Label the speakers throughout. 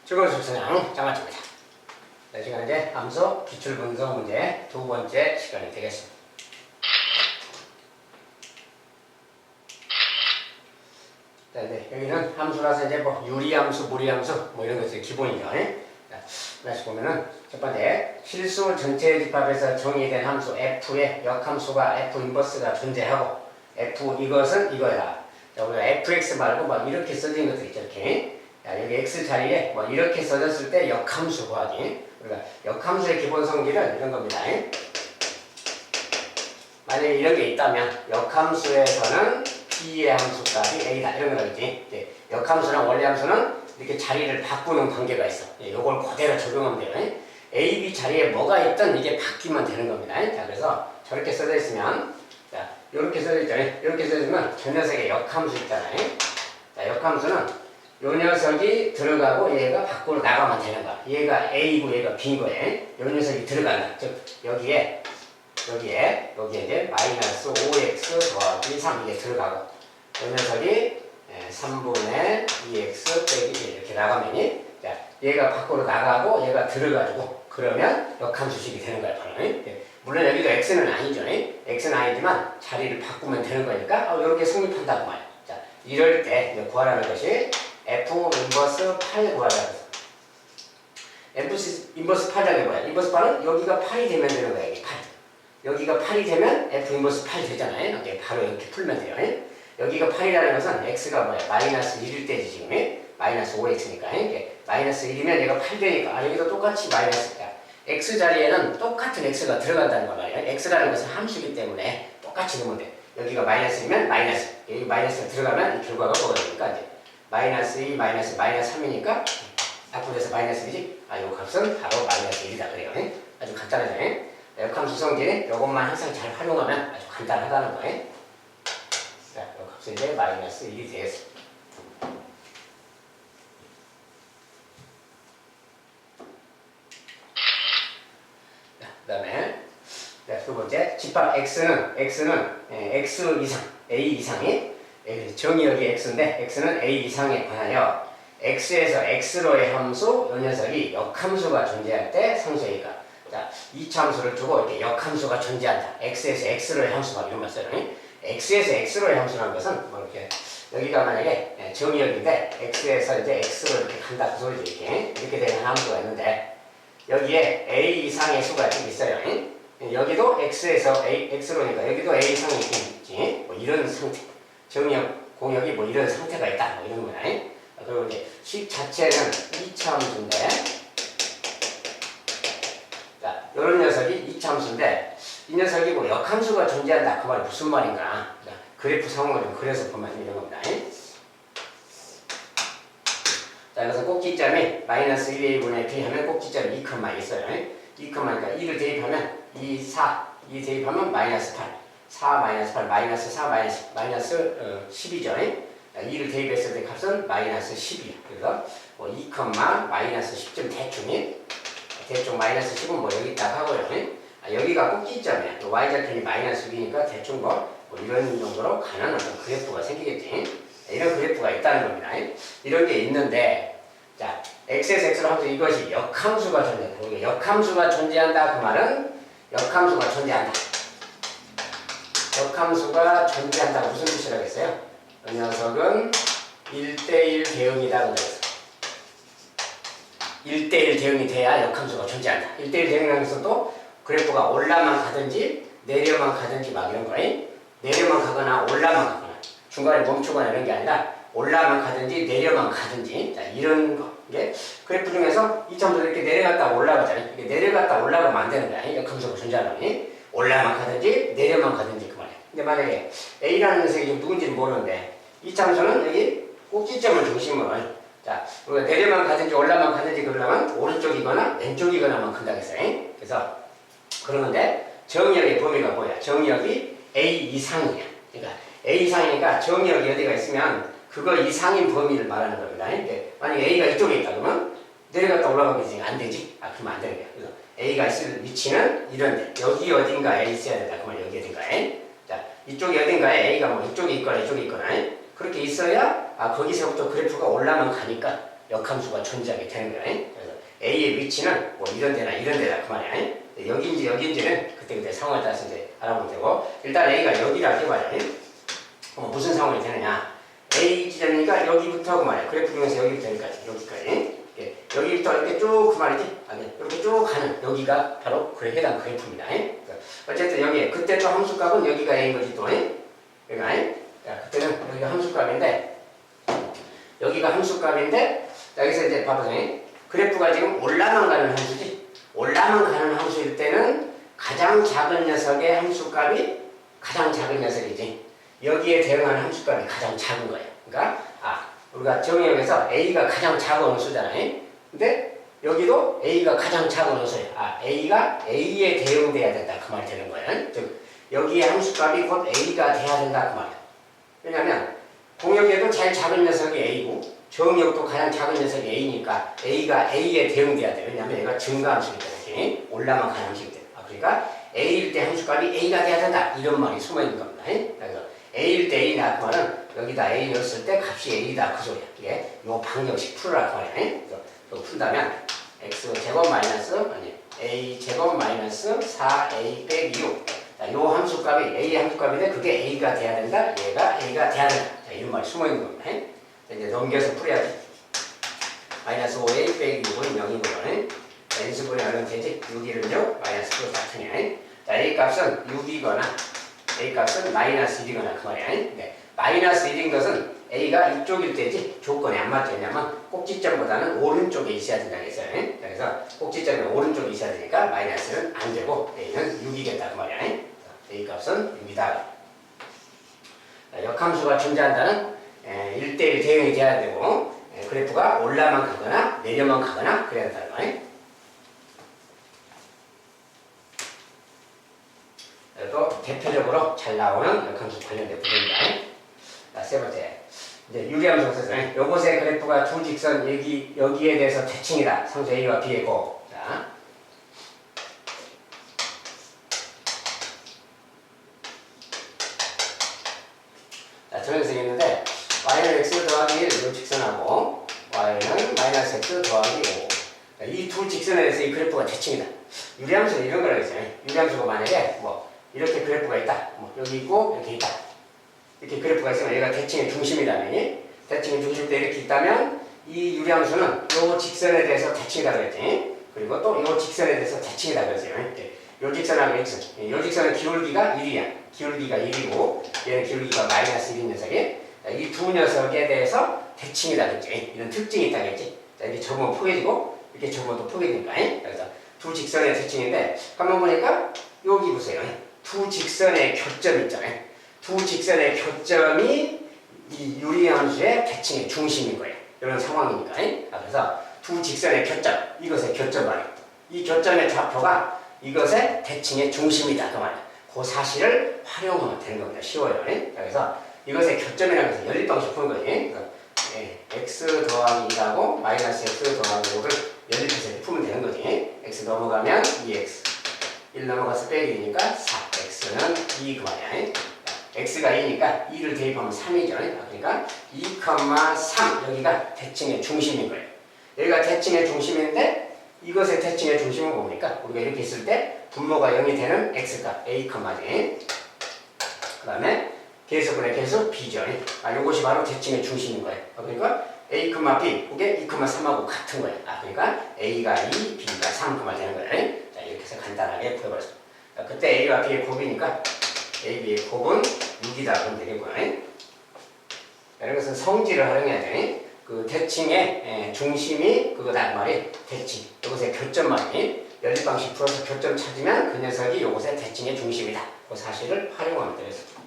Speaker 1: 즐거운 수업생활 장마치입니다. 이 시간은 이제 함수 기출 분석 문제 두 번째 시간이 되겠습니다. 자, 이제 여기는 함수라서 이제 뭐 유리함수, 무리함수 뭐 이런 것이 기본이죠. 자, 다시 보면은 첫 번째 실수 전체 집합에서 정의된 함수 f의 역함수가 f 인버스가 존재하고 f 이것은 이거야. 자, 우리가 fx 말고 막 이렇게 써진 것들 있죠. 이렇게. 자, 여기 x 자리에 뭐 이렇게 써졌을 때 역함수 구하기. 우리가 역함수의 기본 성질은 이런 겁니다. 만약에 이런 게 있다면 역함수에서는 b의 함수값이 a다 이런 거 나오지. 역함수랑 원리함수는 이렇게 자리를 바꾸는 관계가 있어. 요걸 그대로 적용하면 돼요. a, b 자리에 뭐가 있든 이게 바뀌면 되는 겁니다. 자, 그래서 저렇게 써져 있으면, 자, 요렇게 써져 있잖아요. 이렇게 써져 있으면 저 녀석의 역함수 있잖아요. 자, 역함수는 요 녀석이 들어가고 얘가 밖으로 나가면 되는 거야. 얘가 a고 얘가 b인 거예요. 요 녀석이 들어간다. 즉, 여기에 이제 마이너스 5x 더하기 3 이게 들어가고 요 녀석이 3분의 2x 빼기 1 이렇게 나가면 자, 얘가 밖으로 나가고 얘가 들어가지고 그러면 역함수식이 되는 거야. 바로. 물론 여기도 x는 아니죠. x는 아니지만 자리를 바꾸면 되는 거니까 이렇게 성립한다고 말이야. 자, 이럴 때 이제 구하라는 것이 f 인버스 8 구하라고 해서 f 인버스 8이라는 거야. 인버스 8은 여기가 8이 되면 되는 거야. 여기 8. 여기가 8이 되면 f 인버스 8 되잖아요. 바로 이렇게 풀면 돼요. 여기가 8이라는 것은 x가 뭐야? 마이너스 1일 때지 지금. 마이너스 5x니까. 마이너스 1이면 얘가 8 되니까 여기도 똑같이 마이너스야. x 자리에는 똑같은 x가 들어간다는 거 말이야. x라는 것은 함수이기 때문에 똑같이 넣으면 돼. 여기가 마이너스이면 마이너스. 여기 마이너스가 들어가면 이 결과가 뭐가 되니까 이제 마이너스 2, 마이너스 3이니까 약분돼서 마이너스 1이지. 요 값은 바로 마이너스 1이다 그래요. 아주 간단하죠. 역함수 성질은 이것만 항상 잘 활용하면 아주 간단하다는 거예요. 자, 이 값은 이제 마이너스 1이 되겠습니다. 자, 그 다음에 두 번째 집합 x는 x 이상, a 이상이 정의역이 x인데 x는 a 이상에 관하여 x에서 x로의 함수 이 녀석이 역함수가 존재할 때 상수이니까 자, 이차함수를 두고 이렇게 역함수가 존재한다. x에서 x로의 함수 막 이런 말 써요. x에서 x로의 함수라는 것은 뭐 이렇게 여기가 만약에 정의역인데 x에서 이제 x로 이렇게 간다 그 소리죠. 이렇게 되는 함수가 있는데 여기에 a 이상의 수가 있어요. 여기도 x에서 x로니까 여기도 a 이상이 있지. 뭐 이런 상태. 정의역 공역이 뭐 이런 상태가 있다. 뭐 이런 거야. 그리고 이제 식 자체는 이차함수인데 자, 요런 녀석이 2차 함수인데 이 녀석이 뭐 역함수가 존재한다. 그 말이 무슨 말인가? 자, 그래프 상황을 좀 그려서 보면 이런 겁니다. 자, 그래서 꼭지점이 마이너스 1a분의 b 하면 꼭지점이 2컴마 있어요. 2컴마니까 2를 대입하면 2, 4, 2 대입하면 마이너스 8 4 마이너스 8 마이너스 4 마이너스 10이죠. 2를 대입했을 때 값은 마이너스 10이야. 그래서 뭐 2컴마 마이너스 10점 대충 마이너스 10은 뭐 여기 딱 하고요. 여기가 꼭지점이야. 또 y좌표이 마이너스 6이니까 대충 뭐 이런 정도로 가는 어떤 그래프가 생기겠지. 이런 그래프가 있다는 겁니다. 이런 게 있는데 자, x에서 x로 함수 이것이 역함수가 존재한다. 역함수가 존재한다. 그 말은 역함수가 존재한다. 역함수가 존재한다가 무슨 뜻이라고 했어요? 이 녀석은 1대1 대응이다. 그랬어. 1대1 대응이 돼야 역함수가 존재한다. 1대1 대응이라는 것은 또 그래프가 올라만 가든지 내려만 가든지 막 이런 거예요. 내려만 가거나 올라만 가거나 중간에 멈추거나 이런 게 아니라 올라만 가든지 내려만 가든지 자, 이런 거. 이게 그래프 중에서 이차함수 이렇게 내려갔다 올라가잖아요. 이게 내려갔다 올라가면 안 되는 거야. 역함수가 존재하려면 올라만 가든지 내려만 가든지 그 말이야. 근데 만약에 A라는 녀석이 지금 누군지는 모르는데 이차함수는 여기 꼭지점을 중심으로 자, 우리가 내려만 가든지 올라만 가든지 그러려면 오른쪽이거나 왼쪽이거나만 간다고 했어요. 그래서 그러는데 정의역의 범위가 뭐야? 정의역이 A 이상이야. 그러니까 A 이상이니까 정의역이 어디가 있으면 그거 이상인 범위를 말하는 겁니다. 근데 만약에 A가 이쪽에 있다 그러면 내려갔다 올라가면 안 되지? 그러면 안 되는 거야. 그래서 A가 있을 위치는 이런데 여기 어딘가에 있어야 된다. 그러면 여기 어딘가에 자, 이쪽이 어딘가에 A가 뭐 이쪽에 있거나 이쪽에 있거나 그렇게 있어야 거기서부터 그래프가 올라만 가니까 역함수가 존재하게 되는 거야. 그래서 A의 위치는 뭐 이런 데나 그 말이야. 여기인지는 그때 상황에 따라서 이제 알아보면 되고, 일단 A가 여기라 해봐야 돼. 무슨 상황이 되느냐. A 지점이니까 여기부터 그 말이야. 그래프 중에서 여기부터 여기까지. 여기부터 이렇게 쭉 그 말이지. 이렇게 쭉 가는 여기가 바로 그에 해당 그래프입니다. 그러니까 어쨌든 여기에 그때 또 함수값은 여기가 A인 거지 또. 여기가 그때는 여기가 함수값인데 여기가 함수값인데 여기서 이제 봐보세요. 그래프가 지금 올라만 가는 함수지. 올라만 가는 함수일 때는 가장 작은 녀석의 함수값이 가장 작은 녀석이지. 여기에 대응하는 함수값이 가장 작은 거예요. 그러니까 우리가 정의역에서 A가 가장 작은 함수잖아요. 근데 여기도 A가 가장 작은 함수예요. A가 A에 대응돼야 된다 그 말이 되는 거예요. 즉 여기에 함수값이 곧 A가 돼야 된다 그 말이에요. 왜냐하면 공역에도 제일 작은 녀석이 A고 정역도 가장 작은 녀석이 A니까 A가 A에 대응돼야 돼요. 왜냐하면 얘가 증가함수기 때문에 올라만 가는 함수이기 때문에. 그러니까 A일 때 함수값이 A가 돼야 된다 이런 말이 숨어있는 겁니다. 그래서 A일 때 A나 그 말은 여기다 A 넣었을 때 값이 A다 그 소리야. 이게 요 방정식 풀으라 그 말이야. 그래서 또 푼다면 X제곱 마이너스 A제곱 마이너스 4A 빼기 6. 요 함수값이 A 함수값인데 그게 A가 돼야 된다. 얘가 A가 돼야 된다. 이런 말이 숨어있는 겁니다. 이제 넘겨서 풀어야지. 마이너스 5A 빼기 6은 0이고 n수분의 얼른 되지? 6이를 6 마이너스 9 같으냐. 자 A 값은 6이거나 A 값은 마이너스 1이거나 그 말이야. 마이너스 1인 것은 A가 이쪽일 때지 조건이 안 맞죠. 왜냐면 꼭지점보다는 오른쪽에 있어야 된다고 했어요. 그래서 꼭지점이 오른쪽에 있어야 되니까 마이너스는 안 되고 A는 6이겠다 그 말이야. A 값은 6이다. 역함수가 존재한다는 1대1 대응이 돼야 되고 그래프가 올라만 가거나 내려만 가거나 그래야 된다는 거예요. 또 대표적으로 잘 나오는 역함수 관련된 부분입니다. 자, 세 번째. 이제 유리함수 썼어요. 요것의 그래프가 두 직선 여기에 대해서 대칭이다. 상수 A와 B의 고. 자, 저런 식이 있는데 y는 x 더하기 1 요 직선하고 y는 마이너스 x 더하기 5. 이 두 직선에 대해서 이 그래프가 대칭이다. 유리함수는 이런 거라고 했어요. 유리함수가 만약에 이렇게 그래프가 있다. 여기 있고 이렇게 있다. 이렇게 그래프가 있으면 얘가 대칭의 중심이라면 대칭의 중심 때 이렇게 있다면 이 유리함수는 요 직선에 대해서 대칭이라고 했지. 그리고 또 요 직선에 대해서 대칭이라고 했어요. 요 직선하고 X. 요 직선은 기울기가 1이야. 기울기가 1이고 얘는 기울기가 마이너스 1인 녀석이 이 두 녀석에 대해서 대칭이라고 했지. 이런 특징이 있다고 했지. 자, 이렇게 접으면 포개지고 이렇게 접으면 또 포개지니까. 그래서 두 직선의 대칭인데 한번 보니까 여기 보세요. 두 직선의 교점 있잖아요. 두 직선의 교점이 이 유리함수의 대칭의 중심인 거예요. 이런 상황이니까. 그래서 두 직선의 교점, 이것의 교점 말이에요. 이 교점의 좌표가 이것의 대칭의 중심이다. 그 말이에요. 그 사실을 활용하면 되는 겁니다. 쉬워요. 그래서 이것의 교점이라는 것은 연립방식 푸는 거지. x 더하기 2하고 마이너스 x 더하기 5를 연립해서 이렇게 풀면 되는 거지. x 넘어가면 2x 1 넘어가서 빼기 2니까 4 x는 2 그 말이야. x가 2니까 2를 대입하면 3이죠. 그러니까 2,3 여기가 대칭의 중심인 거예요. 여기가 대칭의 중심인데 이것의 대칭의 중심은 뭡니까? 우리가 이렇게 있을 때 분모가 0이 되는 x값 a, 그 다음에 계수분의 계수 b죠. 이것이 바로 대칭의 중심인 거예요. 그러니까 a, b 이게 2,3하고 같은 거예요. 그러니까 a가 2, b가 3 그 말 되는 거예요. 자, 이렇게 해서 간단하게 풀어버렸습니다. 그때 a와 b의 곱이니까 a, b의 곱은 6이다 그러면 되겠고요. 이런 것은 성질을 활용해야 돼. 그 대칭의 중심이 그거다 그 말이 대칭. 이것의 교점 말이 연립방식 풀어서 교점 찾으면 그 녀석이 이것의 대칭의 중심이다. 그 사실을 활용하면 되겠습니다.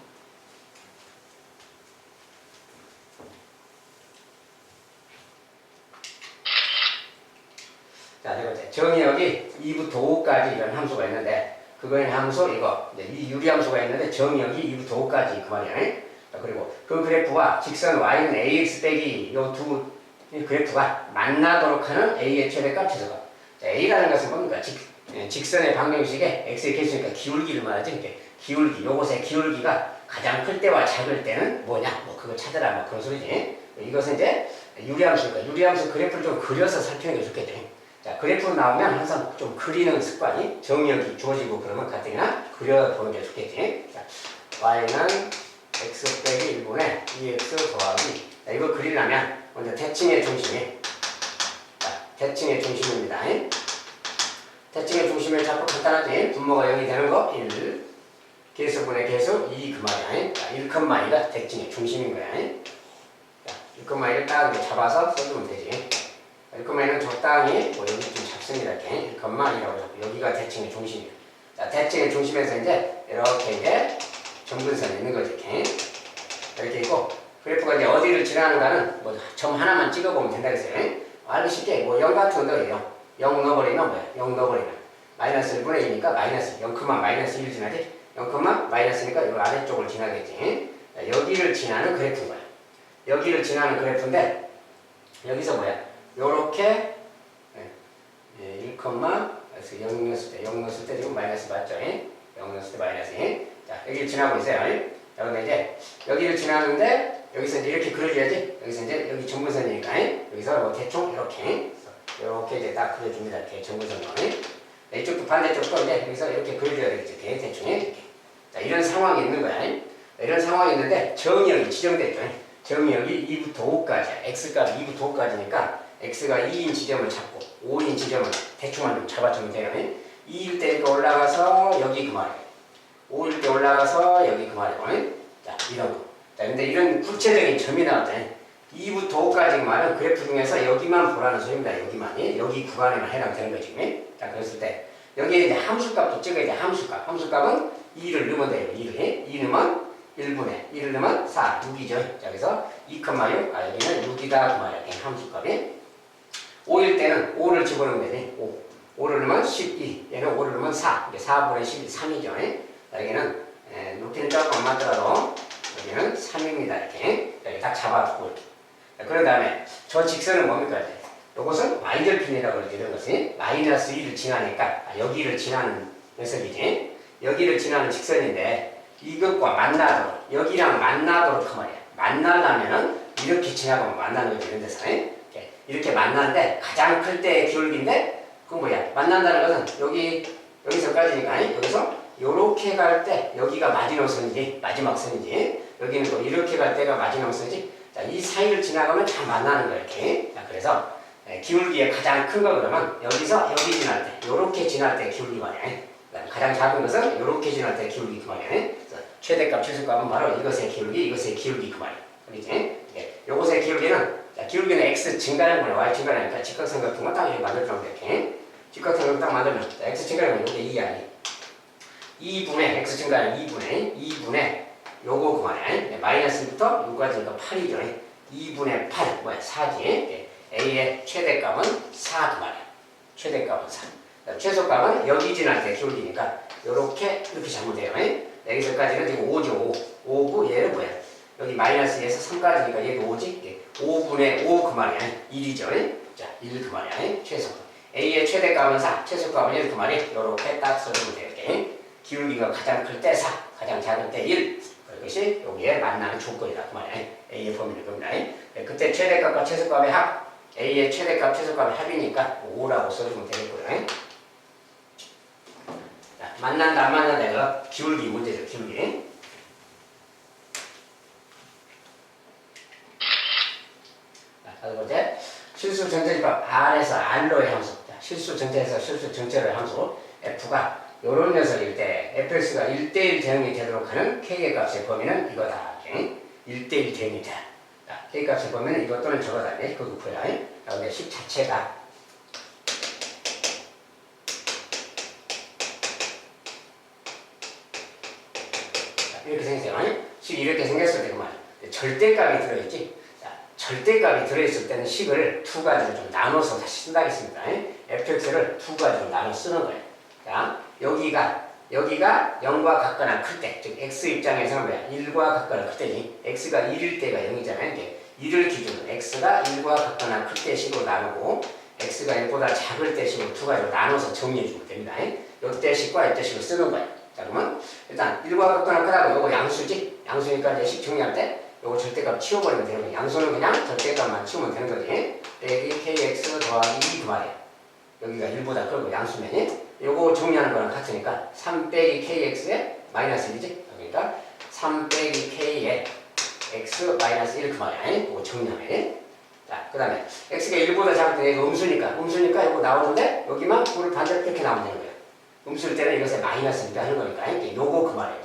Speaker 1: 자, 네 번째. 정의역이 2부터 5까지 이런 함수가 있는데 그거의 함수 이거 이 유리함수가 있는데 정의역이 2부터 5까지 그 말이야. 그리고 그 그래프와 직선 y는 ax 빼기 요 두 그래프가 만나도록 하는 a의 최대값 최소값. a라는 것은 뭡니까? 직선의 방정식에 x의 개수니까 기울기를 말하지. 기울기, 요것의 기울기가 가장 클 때와 작을 때는 뭐냐? 그거 찾아라 그런 소리지. 이것은 이제 유리함수니까 유리함수 그래프를 좀 그려서 살피는 게 좋겠죠. 자, 그래프 나오면 항상 좀 그리는 습관이 정의역이 주어지고 그러면 가뜩이나 그려보는 게 좋겠지. 자, y는 x 빼기 1분의 2x 더하기. 자, 이거 그리려면 먼저 대칭의 중심이, 자, 대칭의 중심입니다. 대칭의 중심을 잡고 간단하지. 분모가 0이 되는 거 1, 개수분의 개수 2 그 말이야. 자, 1,2가 대칭의 중심인 거야. 자, 1,2를 딱 이렇게 잡아서 써주면 되지. 1,2는 적당히 뭐 여기 좀 잡습니다. 이렇게 1,2라고 잡고 여기가 대칭의 중심이야. 자, 대칭의 중심에서 이제 이렇게 이제 점근선이 있는 거지. 이렇게 있고 그래프가 이제 어디를 지나는가는 뭐 점 하나만 찍어보면 된다 그랬어요. 알기 쉽게 뭐 0 같은 거예요. 0 넣어버리면 뭐야? 0 넣어버리면 마이너스 1분의 2니까 마이너스 0, 마이너스 1 지나지? 0, 마이너스니까 이 아래쪽을 지나겠지. 자, 여기를 지나는 그래프인 거야. 여기를 지나는 그래프인데 여기서 뭐야? 요렇게 1, 그래서 0 넣었을 때 0 넣었을 때 지금 마이너스 맞죠? 0 넣었을 때 마이너스. 자, 여기를 지나고 있어요. 자, 근데 이제 여기를 지나는데 여기서 이제 이렇게 그려줘야지. 여기서 이제 여기 점근선이니까 여기서 뭐 대충 이렇게 이제 딱 그려줍니다. 이렇게 점근선으로. 이쪽도 반대쪽도 이제 여기서 이렇게 그려줘야 되겠지. 이렇게 대충 이렇게. 자, 이런 상황이 있는 거야. 이런 상황이 있는데 정의역이 지정됐죠. 정의역이 2부터 5까지야. x값이 2부터 5까지니까 x가 2인 지점을 잡고 5인 지점을 대충만 좀 잡아주면 돼요. 2일 때 이렇게 올라가서 여기 그 말이에요. 5일 때 올라가서 여기 그 말이고. 자, 이런 거. 자, 근데 이런 구체적인 점이 나왔잖아요. 2부터 5까지 말은 그래프 중에서 여기만 보라는 소리입니다. 여기만. 여기 구간에만 해당되는 거지. 자, 그랬을 때 여기에 이제 함수값도 찍어야 돼. 함수값. 함수값은 2를 넣으면 돼요. 2를. 2 넣으면 1분의 1을 넣으면 4, 6이죠. 자, 그래서 2,6, 여기는 6이다. 그 말이야. 함수값이. 5일 때는 5를 집어넣으면 되지. 5를 넣으면 12. 얘는 5를 넣으면 4. 이게 4분의 12, 3이죠. 여기는 높이는 조금 안 맞더라도 여기는 3입니다. 이렇게. 여기 딱 잡아두고 이렇게. 그런 다음에 저 직선은 뭡니까? 이것은 y절편이라고 그러죠. 이런 것이 마이너스 2를 지나니까 여기를 지나는 녀석이지. 여기를 지나는 직선인데 이것과 만나도록 여기랑 만나도록 그 말이야. 만나려면은 이렇게 지나가면 만나는 거죠. 이런 데서 이렇게 만나는데 가장 클 때의 기울기인데 그건 뭐야? 만난다는 것은 여기서까지니까 여기서 요렇게 갈 때 여기가 마지노선이지 마지막 선이지 여기는 또 이렇게 갈 때가 마지막 선이지. 자, 이 사이를 지나가면 참 만나는 거야. 이렇게. 자, 그래서 기울기의 가장 큰 거 그러면 여기서 여기 지날 때 요렇게 지날 때 기울기 말이야. 가장 작은 것은 요렇게 지날 때 기울기 그 말이야. 최대값 최소값은 바로 이것의 기울기 그 말이야. 그렇지? 요것의 기울기는 자, 기울기는 x 증가량분의 y 증가량이니까 직각삼각 같은 거 딱 이렇게 만들어주면 돼. 이렇게. 직각삼각 딱 만들면 자, x 증가량은 요게 2야. 2분의 x 증가량 2분의 요거 그 말이야. 마이너스부터 6까지니까 8이죠. 2분의 8 뭐야? 4지. a의 최대값은 4 그 말이야. 최대값은 4. 최소값은 여기 지날 때 기울기니까 요렇게 이렇게 잡으면 돼요. 여기서까지는 지금 5죠. 5고 얘는 뭐야? 여기 마이너스에서 3까지니까 얘도 5지? 5분의 5 그 말이야. 1이죠. 자, 1 그 말이야. 최소값. a의 최대값은 4, 최소값은 1 그 말이 요렇게 딱 써주면 돼요. 이렇게. 기울기가 가장 클 때 4, 가장 작을 때 1. 그것이 여기에 만나는 조건이다. 그 말이야. a의 범위는 겁니다. 그때 최대값과 최소값의 합. a의 최대값, 최소값의 합이니까 5라고 써주면 되겠고요. 자, 만난다, 안 만난다. 이거 기울기 문제죠. 기울기. 다섯 번째, 실수 전체집합 R에서 R로의 함수. 자, 실수 전체에서 실수 전체로의 함수. F가 요런 녀석일 때 fx가 1대1 대응이 되도록 하는 k의 값의 범위는 이거다. 1대1 대응이 돼. 자, k 값의 범위는 이것 또는 저거다. 그거 구해라. 그다음에 식 자체가 자, 이렇게 생겼어요. 식이 이렇게 생겼을 때 그만 절대값이 들어있지. 자, 절대값이 들어있을 때는 식을 두 가지로 좀 나눠서 다시 쓴다겠습니다. fx를 두 가지로 나눠 쓰는 거예요. 자, 여기가 0과 같거나 클 때, 즉 x 입장에서는 뭐야? 1과 같거나 클 때지. x가 1일 때가 0이잖아요. 이게 1을 기준으로 x가 1과 같거나 클 때 식으로 나누고 x가 1보다 작을 때 식으로 두 가지로 나눠서 정리해 주면 됩니다. 이때 식과 이때 식을 쓰는 거야. 자, 그러면 일단 1과 같거나 크다고 요거 양수지? 양수니까 이제 식 정리할 때 요거 절대값 치워버리면 되는 거야. 양수는 그냥 절대값만 치우면 되는 거지. 빼기 kx 더하기 2 그 말이야. 여기가 1보다 크고 양수면이 요거 정리하는 거랑 같으니까 3 빼기 kx에 마이너스 1이지. 그러니까 3 빼기 k에 x 마이너스 1 그 말이야. 요거 정리하면. 자, 그 다음에 x가 1보다 작을 때 이거 음수니까 이거 나오는데 여기만 9를 반대로 이렇게 나오면 되는 거야. 음수일 때는 이것에 마이너스니까 하는 거니까 요거 그 말이야.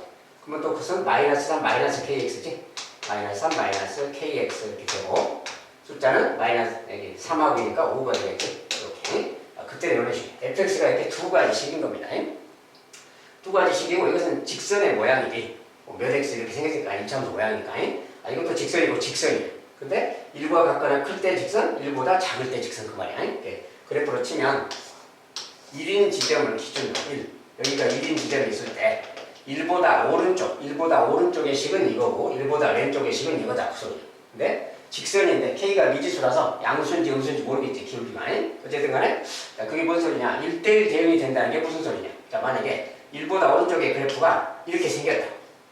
Speaker 1: 그러면 또 그것은 마이너스 3 마이너스 kx지. 마이너스 3 마이너스 kx 이렇게 되고 숫자는 마이너스 여기 3하고 있으니까 5가 되겠지. 이렇게. 그때는 이런 식이에요. fx가 이렇게 두 가지식인 겁니다. 두 가지식이고 이것은 직선의 모양이지. 몇 x 이렇게 생겼으니까 이참수 모양이니까. 이것도 직선이고 직선이에요. 근데 1보다 같거나 클 때 직선, 1보다 작을 때 직선 그 말이야. 그래프로 치면 1인 지점을 기준으로 1. 여기가 1인 지점이 있을 때 1보다 오른쪽의 식은 이거고 1보다 왼쪽의 식은 이거다 그 소리야. 근데 직선인데 k가 미지수라서 양수인지 음수인지 모르겠지 기울기만. 어쨌든 간에 그게 무슨 소리냐. 1대1 대응이 된다는 게 무슨 소리냐. 자, 만약에 1보다 오른쪽의 그래프가 이렇게 생겼다.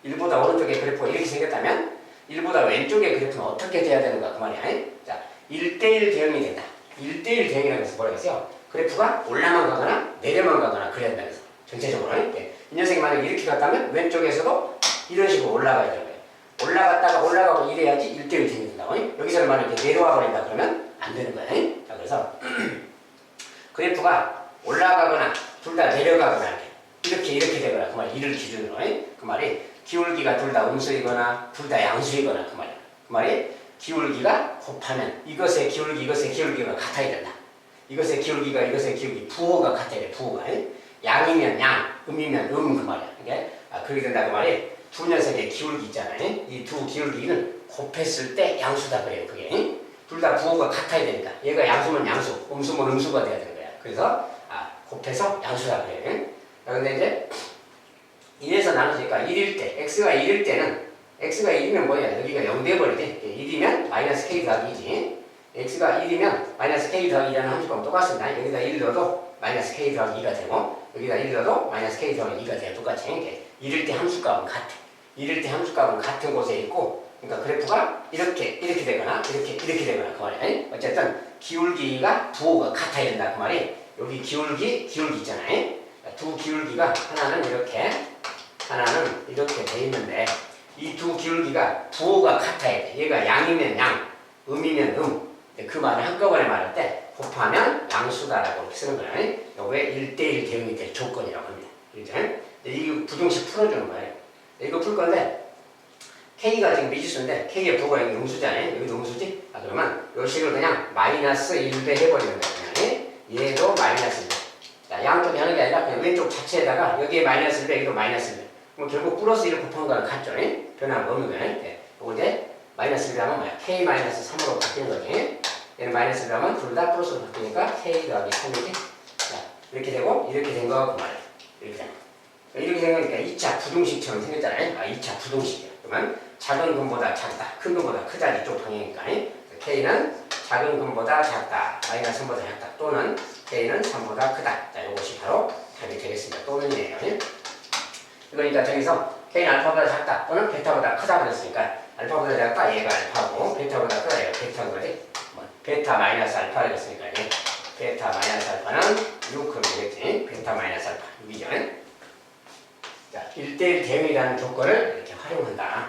Speaker 1: 1보다 오른쪽의 그래프가 이렇게 생겼다면 1보다 왼쪽의 그래프는 어떻게 돼야 되는가 그 말이야. 자, 1대1 대응이 된다. 1대1 대응이라고 해서 뭐라고 했어요? 그래프가 올라만 가거나 내려만 가거나 그래야 된다고 해서 전체적으로. 이 녀석이 만약에 이렇게 갔다면 왼쪽에서도 이런 식으로 올라가야 되는 거예요. 올라갔다가 올라가고 이래야지 1대1 대응이 된다고. 여기서는 만약에 내려와 버린다 그러면 안 되는 거야. 자, 그래서 그래프가 올라가거나 둘 다 내려가거나 이렇게 되거나 그 말이 1을 기준으로. 그 말이 기울기가 둘 다 음수이거나 둘 다 양수이거나 그 말이야. 그 말이 기울기가 곱하면 이것의 기울기가 같아야 된다. 이것의 기울기 부호가 같아야 돼. 부호가. 양이면 양, 음이면 그 말이야. 이게 그렇게 된다 그 말이 두 녀석의 기울기 있잖아요. 이 두 기울기는 곱했을 때 양수다 그래요. 그게 둘 다 부호가 같아야 되니까 얘가 양수면 양수, 음수면 음수가 돼야 되는 거야. 그래서 곱해서 양수다 그래요. 그런데 이제 1에서 나누니까 1일 때, x가 1일 때는 x가 1이면 뭐야? 여기가 0 돼버리지. 1이면 마이너스 k 더하기 2지. x가 1이면 마이너스 k 더하기 2라는 함수가 똑같습니다. 여기다 1 넣어도 마이너스 k 더하기 2가 되고 여기다 1 넣어도 마이너스 k 더하기 2가 돼요. 똑같이. 1일 때 함수값은 같아. 1일 때 함수값은 같은 곳에 있고 그러니까 그래프가 이렇게 되거나 이렇게 되거나 그 말이야. 어쨌든 기울기가 부호가 같아야 된다 그 말이 여기 기울기 있잖아요. 두 기울기가 하나는 이렇게 돼 있는데 이 두 기울기가 부호가 같아야 돼. 얘가 양이면 양, 음이면 그 말을 한꺼번에 말할 때 곱하면 양수다라고 이렇게 쓰는 거야. 요게 1대1 대응이 될 조건이라고 합니다. 그죠? 이 부등식 풀어주는 거예요. 이거 풀 건데 k가 지금 미지수인데 k의 부호가 여기 음수잖아요. 여기도 음수지? 그러면 요 식을 그냥 마이너스 1배 해버리는 거야. 얘도 마이너스 1배. 자, 양쪽이 하는 게 아니라 그냥 왼쪽 자체에다가 여기에 마이너스 1배, 여기도 마이너스 1배. 그럼 결국 플러스 1을 곱한 거랑 같죠? 변화가 없는 거예요. 이거 이제 마이너스 1을 하면 뭐야? k 마이너스 3으로 바뀌는 거지. 얘는 마이너스 1을 하면 둘 다 플러스로 바뀌니까 k 더하기 3이지. 자, 이렇게 되고 이렇게 된 거 그 말이에요. 이렇게 된 거. 이렇게 된 거니까 2차 부등식처럼 생겼잖아요. 2차 부등식이야. 그러면 작은 근보다 작다, 큰 근보다 크다 이쪽 방향이니까 k는 작은 근보다 작다, 마이너스 3보다 작다 또는 k는 3보다 크다. 자, 이것이 바로 답이 되겠습니다. 또는이에요. 그러니까 저기서 k는 알파보다 작다 또는 베타보다 크다 그랬으니까 알파보다 작다 얘가 알파고 베타보다 크다 얘가 베타인 거지. 베타 마이너스 알파를 했으니까 베타 마이너스 알파는 6 그러면 되겠지. 베타 마이너스 알파 6이죠. 자, 1대1 대응이라는 조건을 이렇게 활용한다.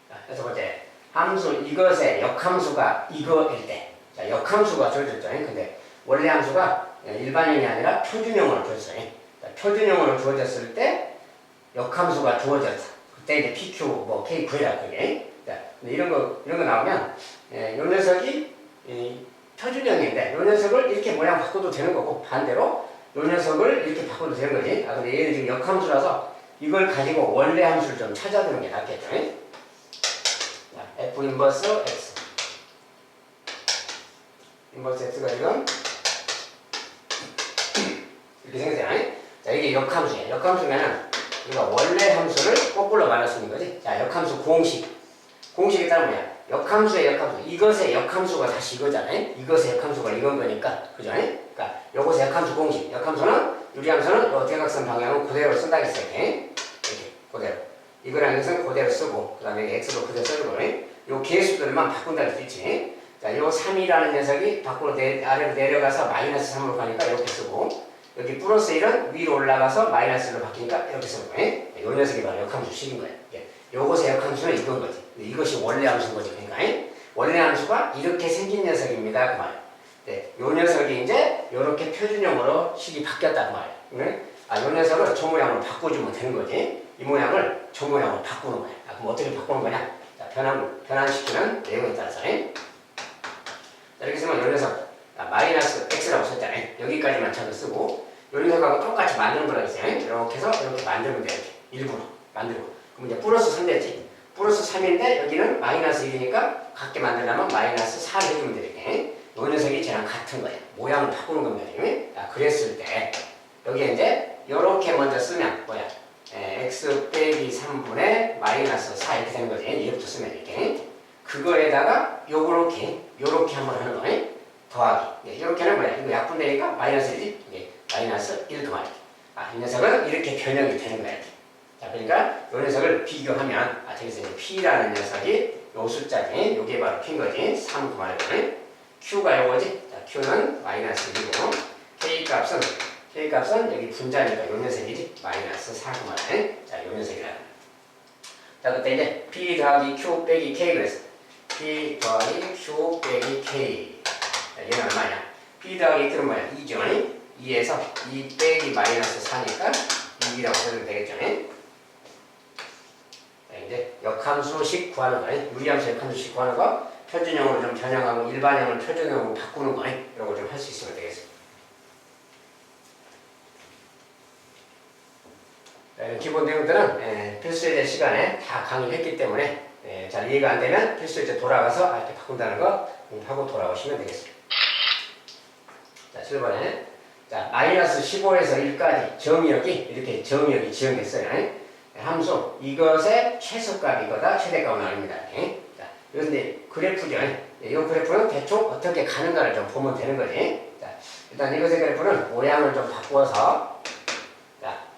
Speaker 1: 자, 여섯 번째. 함수 이것의 역함수가 이거일 때. 자, 역함수가 주어졌죠. 근데 원래 함수가 일반형이 아니라 표준형으로 주어졌어요. 자, 표준형으로 주어졌을 때 역함수가 주어졌어. 그때 이제 PQ 뭐 K 구해라 그게. 자, 이런 거 나오면 요 녀석이 표준형인데 요 녀석을 이렇게 모양 바꿔도 되는 거고 반대로 요 녀석을 이렇게 바꿔도 되는 거지. 근데 얘는 지금 역함수라서 이걸 가지고 원래 함수를 좀 찾아보는 게 낫겠죠. 자, F 인버스 X 인버스 X가 지금 이렇게 생겼잖아요. 자, 이게 역함수예요. 역함수면은 우리가 원래 함수를 거꾸로 말할 수 있는 거지. 자, 역함수 공식에 따르면 뭐야? 역함수의 역함수. 이것의 역함수가 다시 이거잖아요. 이것의 역함수가 이건 거니까. 그죠? 그러니까 요것의 역함수 공식. 역함수는 유리함수는 요 대각선 방향은 그대로 쓴다 했어요. 이렇게 그대로. 이거랑 이것은 그대로 쓰고 그다음에 x도 그대로 쓰고 요 개수들만 바꾼다 할 수 있지. 자, 요 3이라는 녀석이 밖으로 아래로 내려가서 마이너스 3으로 가니까 이렇게 쓰고 여기 플러스 1은 위로 올라가서 마이너스 1로 바뀌니까 이렇게 쓰는 거예요. 요 녀석이 바로 역함수식인 거예요. 요것의 역함수는 이건 거지. 이것이 원래 함수인 거지. 그러니까 원래 함수가 이렇게 생긴 녀석입니다. 그 말이에요. 네, 요 녀석이 이제 요렇게 표준형으로 식이 바뀌었다 그 말이에요. 요 녀석을 저 모양으로 바꿔주면 되는 거지. 이 모양을 저 모양으로 바꾸는 거야. 그럼 어떻게 바꾸는 거냐? 자, 변환시키는 내용에 따라서. 자, 이렇게 쓰면 요 녀석 마이너스 x라고 썼잖아요. 여기까지만 찾아 쓰고 요 녀석하고 똑같이 만드는 거라고 했어요. 이렇게 해서 이렇게 만들면 돼요. 일부러 만들고. 그럼 이제 플러스 3 됐지. 플러스 3인데 여기는 마이너스 1이니까 같게 만들려면 마이너스 4를 해주면 되겠네. 요 녀석이 쟤랑 같은 거야. 모양을 바꾸는 겁니다. 그랬을 때 여기에 이제 요렇게 먼저 쓰면 뭐야? x 빼기 3분의 마이너스 4 이렇게 되는 거지. 얘부터 쓰면 이렇게. 그거에다가 요렇게 한번 하는 거네. 더하기. 이렇게는 뭐야? 이거 약분되니까 마이너스 1이지. 이게 마이너스 1 그 말이야. 이 녀석은 이렇게 변형이 되는 거야. 자, 그러니까 요 녀석을 비교하면 저기서 이제 p라는 녀석이 요 숫자지. 요게 바로 p인 거지. 3 그 말이야. q가 요거지. 자, q는 마이너스 1이고 k 값은 여기 분자니까 요 녀석이지. 마이너스 4 그 말이야. 자, 요 녀석이라. 자, 그때 이제 p 더하기 q 빼기 k 그랬어. p 더하기 q 빼기 k. 자, 얘는 얼마냐? p 더하기 q는 뭐야? 2죠. 2에서 2 빼기 마이너스 4니까 2라고 써주면 되겠죠. 자, 이제 역함수식 구하는 거. 유리함수 역함수식 구하는 거. 표준형으로 좀 변형하고 일반형을 표준형으로 바꾸는 거. 이런 거 좀 할 수 있으면 되겠습니다. 기본 내용들은 필수예제 시간에 다 강의를 했기 때문에 잘 이해가 안 되면 필수예제 돌아가서 이렇게 바꾼다는 거 하고 돌아오시면 되겠습니다. 자, 7번에 자, 마이너스 15에서 1까지 정의역이 이렇게 정의역이 지정됐어요. 함수 이것의 최소값이거다 최대값은 아닙니다. 자, 그런데 그래프죠. 이 그래프는 대충 어떻게 가는가를 좀 보면 되는 거지. 자, 일단 이것의 그래프는 모양을 좀 바꾸어서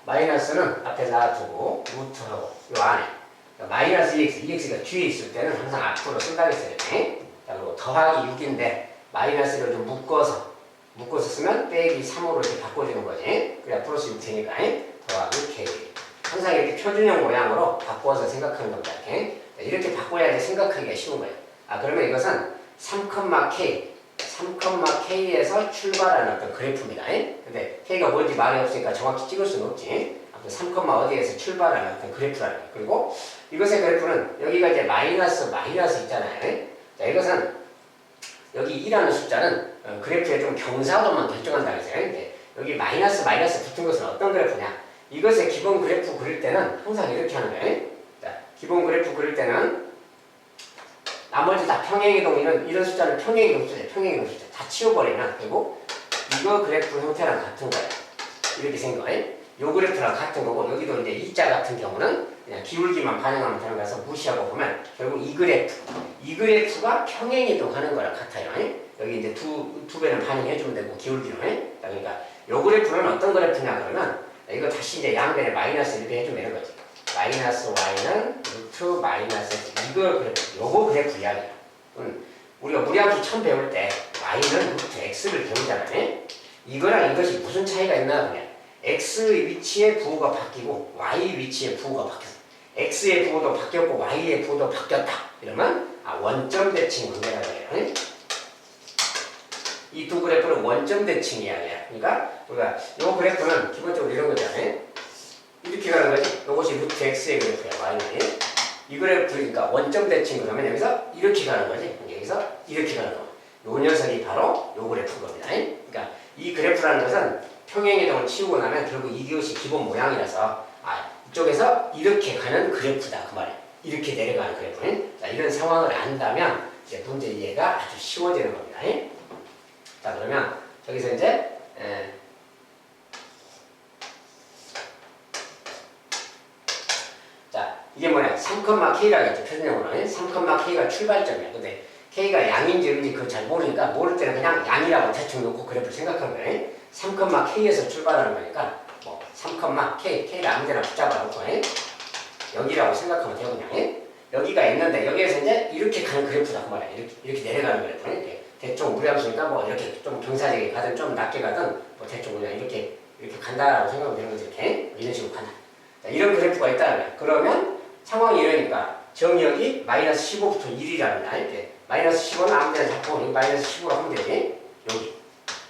Speaker 1: 마이너스는 앞에 놔두고 루트하고 요 안에 마이너스 2x가 뒤에 있을 때는 항상 앞으로 쓴다고 했어요. 자, 그리고 더하기 6인데 마이너스를 좀 묶어서 쓰면 빼기 3으로 이렇게 바꿔주는 거지. 그래야 플러스 6 되니까 더하기 k. 항상 이렇게 표준형 모양으로 바꿔서 생각하는 겁니다. 이렇게 바꿔야지 생각하기가 쉬운 거예요. 그러면 이것은 3,K에서 출발하는 어떤 그래프입니다. 근데 K가 뭔지 말이 없으니까 정확히 찍을 수는 없지. 3, 어디에서 출발하는 어떤 그래프라는 거예요. 그리고 이것의 그래프는 여기가 이제 마이너스 있잖아요. 자, 이것은 여기 2라는 숫자는 그래프의 좀 경사도만 결정한다고 했어요. 여기 마이너스 붙은 것은 어떤 그래프냐? 이것의 기본 그래프 그릴 때는 항상 이렇게 하는 거예요. 자, 기본 그래프 그릴 때는 나머지 다 평행이동 이런 숫자는 평행이동 숫자 다 치워버리면 그리고 이거 그래프 형태랑 같은 거예요. 이렇게 생긴 거예요. 요 그래프랑 같은 거고 여기도 이제 이자 같은 경우는 그냥 기울기만 반영하면 되는 거라서 무시하고 보면 결국 이 그래프가 평행이동 하는 거랑 같아요. 여기 이제 두 배는 반영해주면 되고 기울기는. 그러니까 요 그래프는 어떤 그래프냐 그러면 이거 다시 이제 양변에 마이너스 이렇게 해주면 되는 거지. 마이너스 y는 루트 마이너스 x. 요거 그래프 이야기야. 우리가 무리함수 처음 배울 때 y는 루트 x를 배우잖아요. 이거랑 이것이 무슨 차이가 있나 보냐. x의 위치의 부호가 바뀌고 y 위치의 부호가 바뀌었어. x의 부호도 바뀌었고 y의 부호도 바뀌었다. 이러면 원점 대칭 관계라고 해요. 이 두 그래프는 원점 대칭 이야기야. 그러니까 우리가 요 그래프는 기본적으로 이런 거잖아요. 이렇게 가는 거지. 이것이 루트 x의 그래프야. y는. 이 그래프니까 원점 대칭 그러면 여기서 이렇게 가는 거지. 여기서 이렇게 가는 거. 요 녀석이 바로 요 그래프인 겁니다. 그러니까 이 그래프라는 것은 평행이동을 치우고 나면 결국 이것이 기본 모양이라서 이쪽에서 이렇게 가는 그래프다. 그 말이야. 이렇게 내려가는 그래프. 자, 이런 상황을 안다면 이제 문제 이해가 아주 쉬워지는 겁니다. 자, 그러면 저기서 이제 자, 이게 뭐냐? 3,K라고 했죠. 표준형으로는. 3,K가 출발점이야. 근데 K가 양인지 음인지 그걸 잘 모르니까 모를 때는 그냥 양이라고 대충 놓고 그래프를 생각하는 거예요. 3,K에서 출발하는 거니까 뭐 3,K, K를 아무 데나 붙잡아 놓고 여기라고 생각하면 돼요. 그냥 여기가 있는데 여기에서 이제 이렇게 가는 그래프다 그 말이야. 이렇게 내려가는 그래프. 이렇게 대충 무리함수니까 뭐 이렇게 좀 경사지게 가든 좀 낮게 가든 뭐 대충 그냥 이렇게 간다라고 생각하면 되는 거지. 이렇게 이런 식으로 간다. 자, 이런 그래프가 있다는 거야. 그러면 상황이 이러니까 정역이 마이너스 15부터 1이랍니다. 이렇게 마이너스 15는 아무 데나 잡고 마이너스 15로 하면 되지. 여기.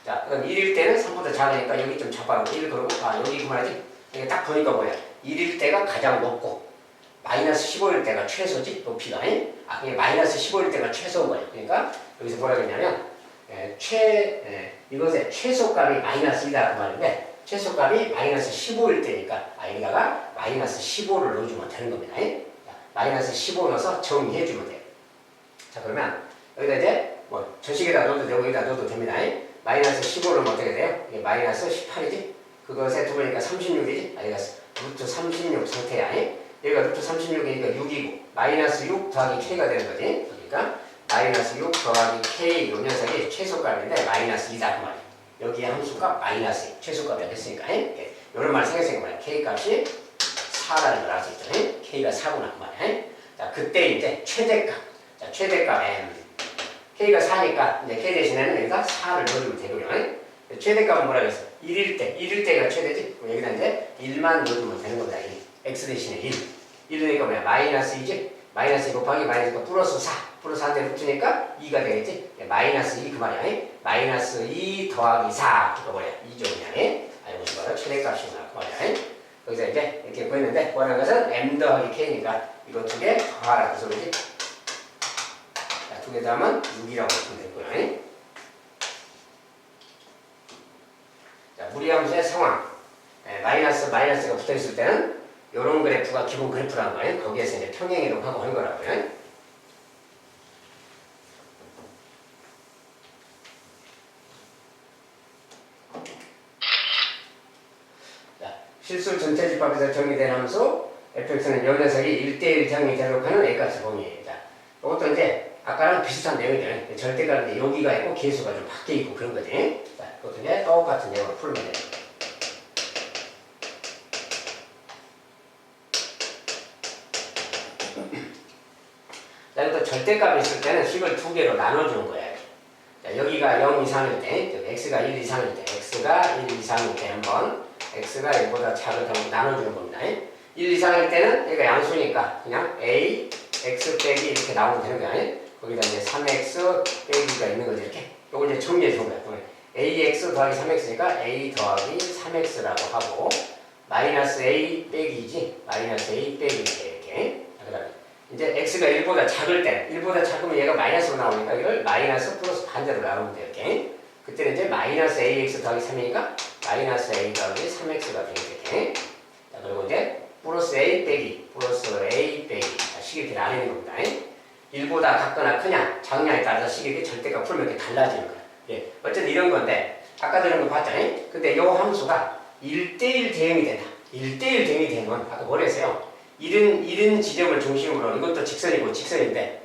Speaker 1: 자, 그럼 1일 때는 3보다 작으니까 여기 좀 잡아놓고 1 그러고 여기 그만하지. 이게 딱 보니까 뭐야. 1일 때가 가장 높고 마이너스 15일 때가 최소지. 높이가. 그게 마이너스 15일 때가 최소인 거예요. 그러니까 여기서 뭐라고 했냐면 이것의 최소값이 마이너스 2다 그 말인데 최소값이 마이너스 15일 때니까 여기다가 마이너스 15를 넣어주면 되는 겁니다. 마이너스 15 넣어서 정리해주면 돼요. 자, 그러면 여기다 이제 뭐 저식에다 넣어도 되고 여기다 넣어도 됩니다. 마이너스 15를 넣으면 어떻게 돼요? 이게 마이너스 18이지? 그것에 두보니까 36이지? 여기가 루트 36 상태야. 여기가 루트 36이니까 6이고 마이너스 6 더하기 K가 되는 거지. 그러니까 마이너스 6 더하기 K 요 녀석이 최소값인데 마이너스 2다 그 말이야. 여기에 함수값 마이너스 2 최소값이 됐으니까 이런 말 생각해보면 말이야. K 값이 4라는 걸 알 수 있죠. K가 4구나 그 말이야. 자, 그때 이제 최대값. 자, 최대값 M. K가 4니까 이제 K 대신에는 여기다 4를 넣어주면 되고요. 최대값은 뭐라고 했어? 1일 때가 최대지? 여기다 이제 1만 넣어주면 되는 겁니다. X 대신에 1. 1이니까 뭐야? 마이너스 2지? 마이너스 2 곱하기 마이너스 2 플러스 4. 플러스 4인데 루트니까 2가 되겠지? 마이너스 2 그 말이야. 마이너스 2 더하기 4. 그거 뭐야? 2죠 그냥. 이것이 바로 최대값이구나 그 말이야. 여기서 이제 이렇게 보였는데 원하는 것은 M 더하기 K니까 이거 두 개 더하라 그 소리지? 자, 두 개 더하면 6이라고 보면 되고요. 자, 무리함수의 상황. 마이너스가 붙어있을 때는 이런 그래프가 기본 그래프라는 거예요. 거기에서 이제 평행이동하고 하는 거라고요. 자, 실수 전체 집합에서 정의된 함수 fx는 이 녀석이 1대1 정의 대속하는 A값의 범위예요. 자, 이것도 이제 아까랑 비슷한 내용이죠. 절대값인데 여기가 있고 계수가 좀 바뀌어 있고 그런 거지. 자, 그것도 이제 똑같은 내용을 풀면 돼요. 자, 이것도 절대값이 있을 때는 식을 두 개로 나눠주는 거야. 자, 여기가 0 이상일 때, x가 1 이상일 때, x가 1 이상일 때 한번, x가 1보다 작다고 나눠주는 겁니다. 1 이상일 때는 얘가 양수니까 그냥 a, x 빼기 이렇게 나오면 되는 거야. 거기다 이제 3x 빼기가 있는 거지, 이렇게. 요걸 이제 정리해 준 거야. ax 더하기 3x니까 a 더하기 3x라고 하고, 마이너스 a 빼기지, 마이너스 a 빼기 이렇게. 그 다음에 이제 x가 1보다 작을 때, 1보다 작으면 얘가 마이너스로 나오니까 이걸 마이너스 플러스 반대로 나누면 돼요. 이렇게. 그때는 이제 마이너스 ax 더하기 3이니까 마이너스 a 더하기 3x가 되겠죠. 이렇게. 자, 그리고 이제 플러스 a 빼기, 플러스 a 빼기. 자, 식이 이렇게 나뉘는 겁니다. 1보다 작거나 크냐, 작냐에 따라서 식이 이렇게 절대값 풀면 이렇게 달라지는 거야. 예. 어쨌든 이런 건데, 아까도 이런 거 봤잖아요. 근데 이 함수가 1대1 대응이 된다. 1대1 대응이 되면, 아까 뭐라 했어요? 이런 지점을 중심으로 이것도 직선이고 직선인데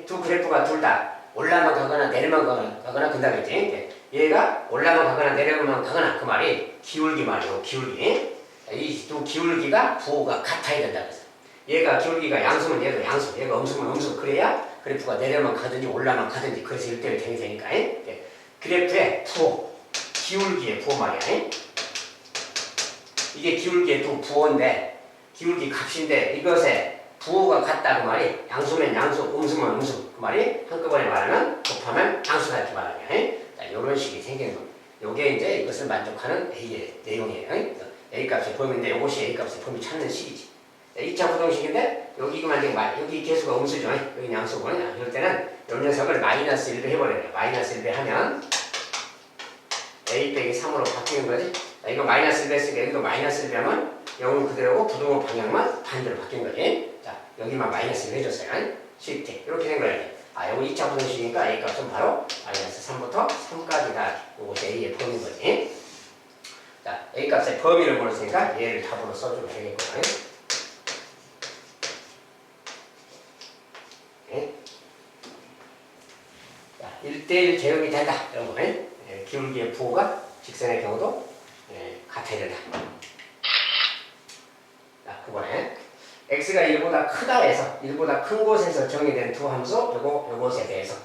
Speaker 1: 두 그래프가 둘 다 올라만 가거나 내려만 가거나 근다 그랬지. 얘가 올라만 가거나 내려만 가거나 그 말이 기울기 말이고 기울기. 이 두 기울기가 부호가 같아야 된다 그래서 얘가 기울기가 양수면 얘도 양수, 얘가 음수면 음수. 그래야 그래프가 내려만 가든지 올라만 가든지 그래서 1대1 대응이 되니까. 그래프의 부호, 기울기의 부호 말이야. 이게 기울기의 두 부호인데 기울기 값인데 이것에 부호가 같다 그 말이 양수면 양수, 음수면 음수 그 말이 한꺼번에 말하면 곱하면 양수다 이렇게 말하는 거야. 자, 이런 식이 생기는 겁니다. 요게 이제 이것을 만족하는 A의 내용이에요. A 값의 범위인데 이것이 A 값의 범위 찾는 식이지. 2차 부동식인데 여기만 지금 여기 개수가 음수죠. 여기 양수고. 이럴 때는 이 녀석을 마이너스 1배 해버려요. 마이너스 1배 하면 A 빼기 3으로 바뀌는 거지. 자, 이거 마이너스 1배 했으니까 여기도 마이너스 1배 하면 0은 그대로고 부동호 방향만 반대로 바뀐 거지. 자, 여기만 마이너스 1 해줬어요. 쉽게. 이렇게 된 거예요. 여기 2차 부동식이니까 A 값은 바로 마이너스 3부터 3까지가 이것이 A의 범위인 거지. 자, A 값의 범위를 모르니까 얘를 답으로 써주면 되겠고요. 1대1 제형이 된다. 이런 거. 기울기의 부호가 직선의 경우도 같아야 된다. 자, 9번에 x가 1보다 크다 해서 1보다 큰 곳에서 정의된 두 함수 요것에 대해서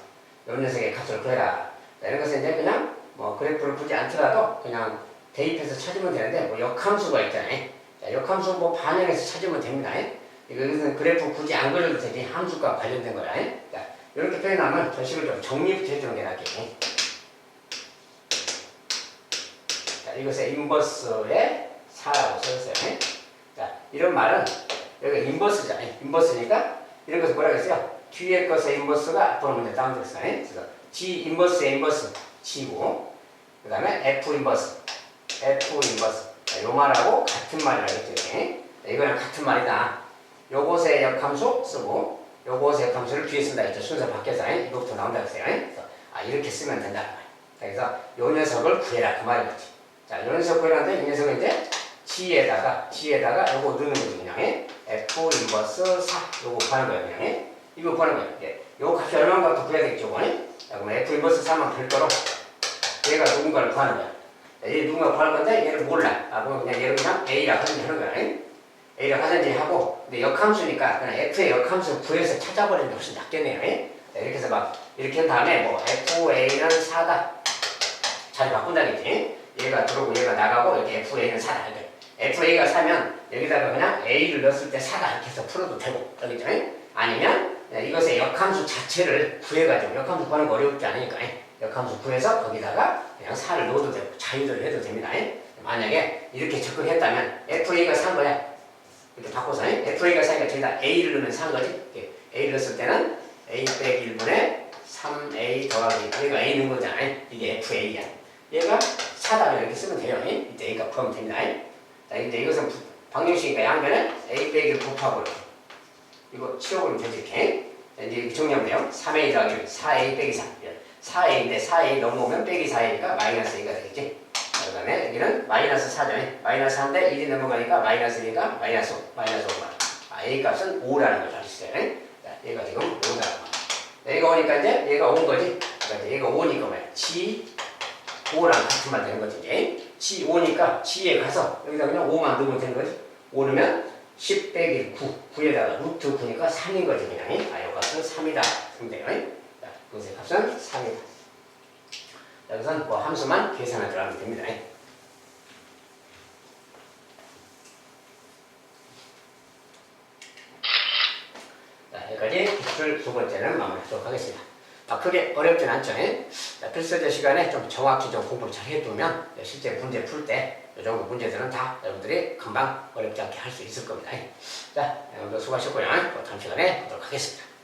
Speaker 1: 요 녀석의 값을 구해라. 자, 이런 것은 이제 그냥 뭐 그래프를 보지 않더라도 그냥 대입해서 찾으면 되는데 뭐 역함수가 있잖아요. 자, 역함수 뭐 반영해서 찾으면 됩니다. 이것은 그래프 굳이 안 그려도 되지 함수과 관련된 거야. 자, 이렇게 표현하면 저식을 좀 정리부터 해주는 게 낫겠네. 자, 이것의 인버스의 4라고 써졌어요. 자, 이런 말은 여기가 인버스잖아요. 인버스니까 이런 것을 뭐라고 했어요? 뒤에 것의 인버스가 앞으로 문제 다운됐어요. 그래서 G 인버스의 인버스 G고 그 다음에 F 인버스 자, 요 말하고 같은 말이라고 했죠. 자, 이거랑 같은 말이다. 요것의 역함수 쓰고 요것의 역함수를 뒤에 쓴다 했죠. 순서 바뀌어서 이거부터 나온다고 했어요. 그래서 이렇게 쓰면 된다. 그래서 요 녀석을 구해라 그 말이겠지. 자, 요 녀석 구해라는데 이 녀석은 이제 G에다가 요거 넣는 거지 그냥. F 인버스 4 요거 구하는 거예요 그냥. 이거 구하는 거예요. 요거 값이 얼마인가 더 구해야 되겠죠. 자, 그럼 F 인버스 4만 별도로 얘가 누군가를 구하는 거야. 얘 누군가 구할 건데 얘를 몰라. 그럼 그냥 얘를 그냥 A라고 하든지 하는 거야. A라고 하든지 하고 근데 역함수니까 그냥 F의 역함수 구해서 찾아버리는 게 훨씬 낫겠네요. 자, 이렇게 해서 막 이렇게 한 다음에 뭐 FA는 4다. 잘 바꾼다겠지. 얘가 들어오고 얘가 나가고 여기 FA는 4다. FA가 4면 여기다가 그냥 A를 넣었을 때 4다 이렇게 해서 풀어도 되고 알겠죠? 아니면 이것의 역함수 자체를 구해가지고 역함수 구하는 거 어렵지 않으니까 역함수 구해서 거기다가 그냥 4를 넣어도 되고 자유대로 해도 됩니다. 만약에 이렇게 접근했다면 FA가 4인 거야. 이렇게 바꿔서 FA가 4니까 저기다 A를 넣으면 4인 거지. A를 넣었을 때는 A 빼기 1분의 3A 더하기 여기가 A 넣은 거잖아. 이게 FA야. 얘가 4다 이렇게 쓰면 돼요. 이때 A가 구하면 됩니다. 자, 이제 이것은 방정식이니까 양변에 A 빼기를 곱하고 이거 치워버리면 되지 이렇게. 자, 이제 정리하면 돼요. 3A 더하기 4A 빼기 3 4A인데 4A 넘어오면 빼기 4A니까 마이너스 2가 되겠지. 그 다음에 여기는 마이너스 4죠. 마이너스 4인데 1이 넘어가니까 마이너스 2가 마이너스 5 마이너스 5가 A 값은 5라는 걸 알았어요. 자, 얘가 지금 5다. 얘가 오니까 이제 얘가 5인 거지. 그러니까 얘가 5니까 뭐야? G 5랑 같은 말 되는 거지. 이제. G 5니까 G에 가서 여기다 그냥 5만 넣으면 되는 거지. 5 넣으면 10 빼기 9 9에다가 루트 9니까 3인 거지 그냥. 요 값은 3이다. 그럼 돼요. 자, 그것의 값은 3이다. 여기서는 뭐 함수만 계산을 들어가면 됩니다. 자, 여기까지 기출 두 번째는 마무리하도록 하겠습니다. 크게 어렵진 않죠. 자, 필서제 시간에 좀 정확히 좀 공부를 잘 해두면 실제 문제 풀 때 이 정도 문제들은 다 여러분들이 금방 어렵지 않게 할 수 있을 겁니다. 자, 오늘도 수고하셨고요. 또 다음 시간에 보도록 하겠습니다.